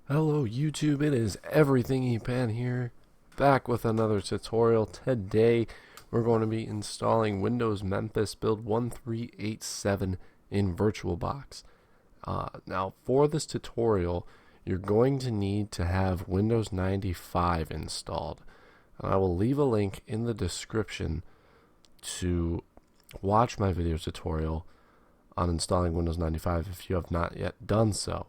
Hello YouTube, it is EverythingEpan here, back with another tutorial. Today we're going to be installing Windows Memphis Build 1387 in Virtualbox. Now for this tutorial, you're going to need to have Windows 95 installed. And I will leave a link in the description to watch my video tutorial on installing Windows 95 if you have not yet done so.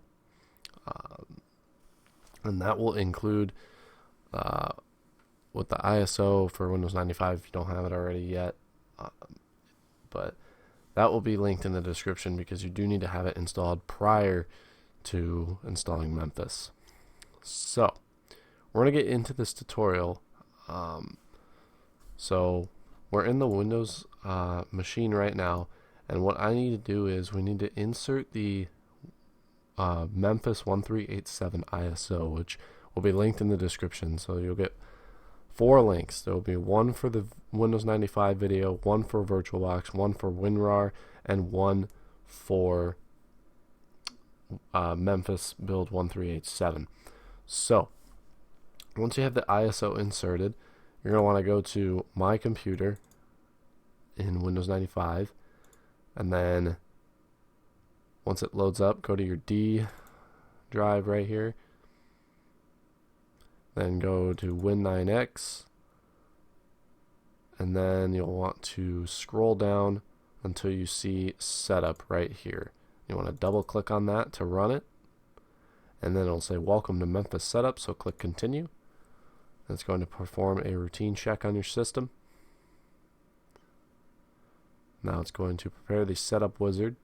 And that will include with the ISO for Windows 95 if you don't have it already yet. But that will be linked in the description because you do need to have it installed prior to installing Memphis. So we're going to get into this tutorial. So we're in the Windows machine right now, and what I need to do is we need to insert the Memphis 1387 ISO, which will be linked in the description. So you'll get 4 links. There will be one for the Windows 95 video, one for Virtualbox, one for WinRAR, and one for Memphis Build 1387. So once you have the ISO inserted, you're going to want to go to My Computer in Windows 95, and then once it loads up, go to your D drive right here. Then go to Win9X. And then you'll want to scroll down until you see Setup right here. You want to double click on that to run it. And then it'll say Welcome to Memphis Setup, so click Continue. And it's going to perform a routine check on your system. Now it's going to prepare the setup wizard.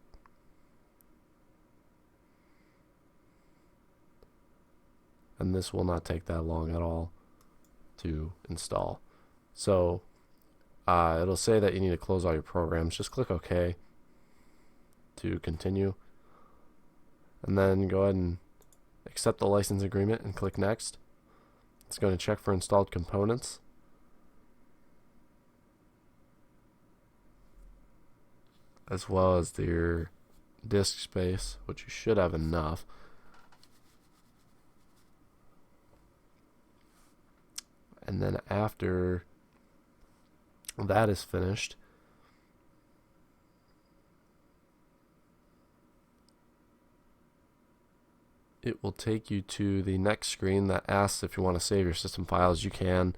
And this will not take that long at all to install. So it'll say that you need to close all your programs. Just click OK to continue, and then go ahead and accept the license agreement and click Next. It's going to check for installed components. As well as your disk space, which you should have enough. And then after that is finished, it will take you to the next screen that asks if you want to save your system files. You can,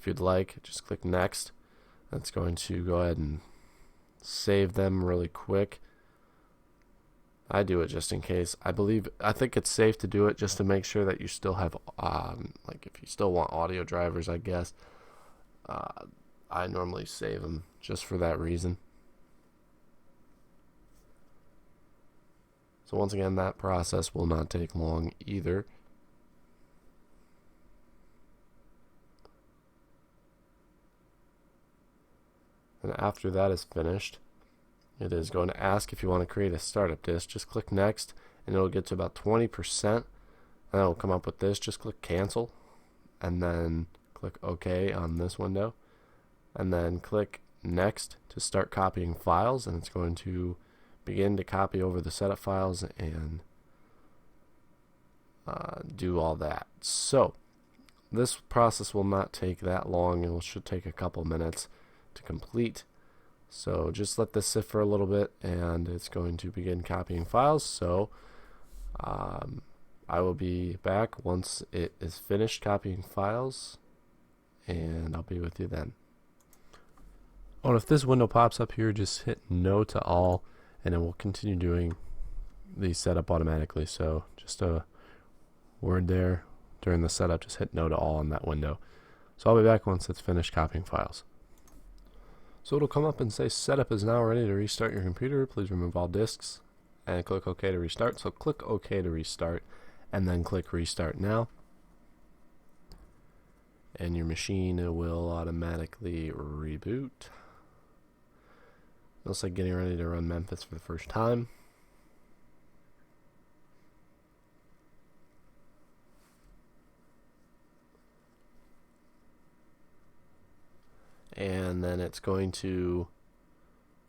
if you'd like. Just click Next. That's going to go ahead and save them really quick. I do it just in case. I think it's safe to do it just to make sure that you still have, like if you still want audio drivers, I guess. I normally save them just for that reason. So once again, that process will not take long either. And after that is finished, it is going to ask if you want to create a startup disk. Just click Next, and it'll get to about 20%, and it'll come up with this. Just click Cancel, and then click OK on this window, and then click Next to start copying files, and it's going to begin to copy over the setup files and do all that. So this process will not take that long. It should take a couple minutes to complete. So just let this sit for a little bit, and it's going to begin copying files. So I will be back once it is finished copying files, and I'll be with you then. Oh, and if this window pops up here, just hit No to all, and it will continue doing the setup automatically. So just a word there during the setup, just hit No to all on that window. So I'll be back once it's finished copying files. So it'll come up and say setup is now ready to restart your computer. Please remove all disks and click OK to restart. So click OK to restart, and then click Restart Now. And your machine will automatically reboot. It looks like getting ready to run Memphis for the first time. And then it's going to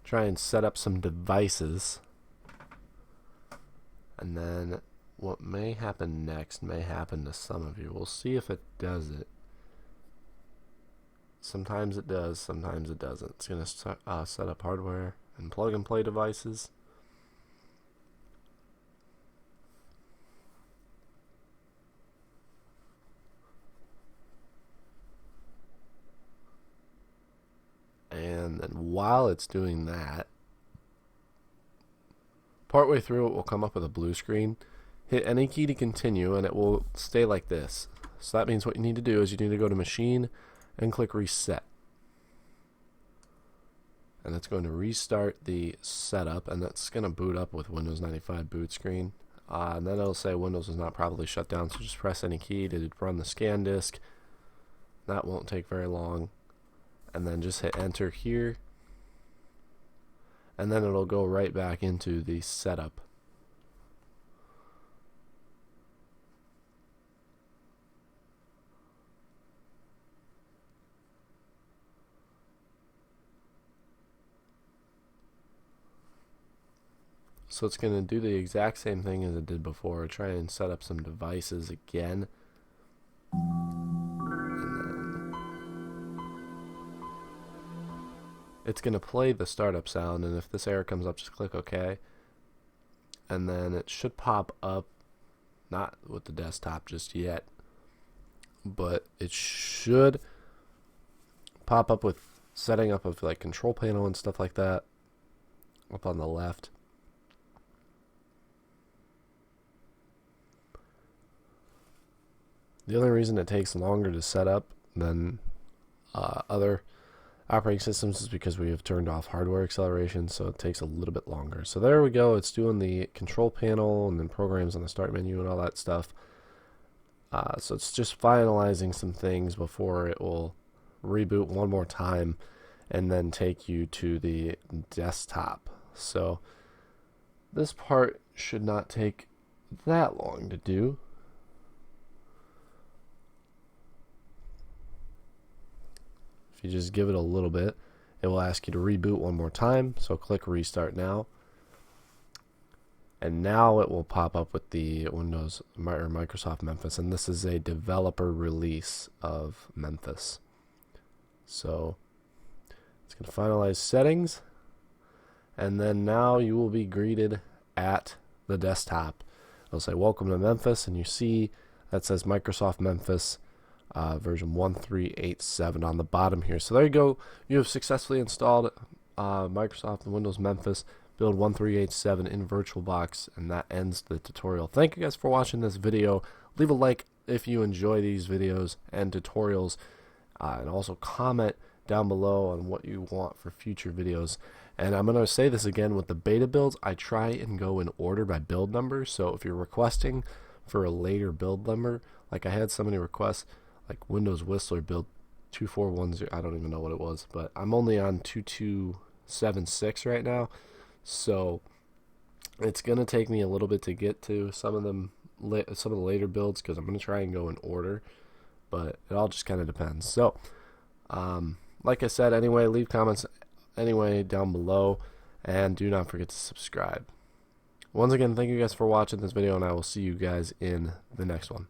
try and set up some devices, and then what may happen next may happen to some of you. We'll see if it does it. Sometimes it does, sometimes it doesn't. It's going to set up hardware and plug and play devices. And then while it's doing that, partway through it will come up with a blue screen. Hit any key to continue and it will stay like this. So that means what you need to do is you need to go to Machine and click Reset. And it's going to restart the setup, and that's going to boot up with Windows 95 boot screen. And then it'll say Windows is not properly shut down, so just press any key to run the scan disk. That won't take very long. And then just hit enter here. And then it'll go right back into the setup. So it's going to do the exact same thing as it did before. Try and set up some devices again. And then it's going to play the startup sound, and if this error comes up, just click OK. And then it should pop up, not with the desktop just yet, but it should pop up with setting up of like control panel and stuff like that up on the left. The only reason it takes longer to set up than other operating systems is because we have turned off hardware acceleration, so it takes a little bit longer. So there we go. It's doing the control panel and then programs on the start menu and all that stuff. So it's just finalizing some things before it will reboot one more time and then take you to the desktop. So this part should not take that long to do. You just give it a little bit, it will ask you to reboot one more time, so click restart now, and now it will pop up with the Windows or Microsoft Memphis, and this is a developer release of Memphis. So it's going to finalize settings, and then now you will be greeted at the desktop. It'll say welcome to Memphis, and you see that says Microsoft Memphis version 1387 on the bottom here. So there you go. You have successfully installed Microsoft and Windows Memphis Build 1387 in VirtualBox, and that ends the tutorial. Thank you guys for watching this video. Leave a like if you enjoy these videos and tutorials, and also comment down below on what you want for future videos. And I'm going to say this again, with the beta builds, I try and go in order by build number. So if you're requesting for a later build number, like I had somebody request like Windows Whistler build 2410, I don't even know what it was, but I'm only on 2276 right now, so it's gonna take me a little bit to get to some of the later builds, because I'm gonna try and go in order, but it all just kind of depends. So like I said, anyway, leave comments anyway down below, and do not forget to subscribe. Once again, thank you guys for watching this video, and I will see you guys in the next one.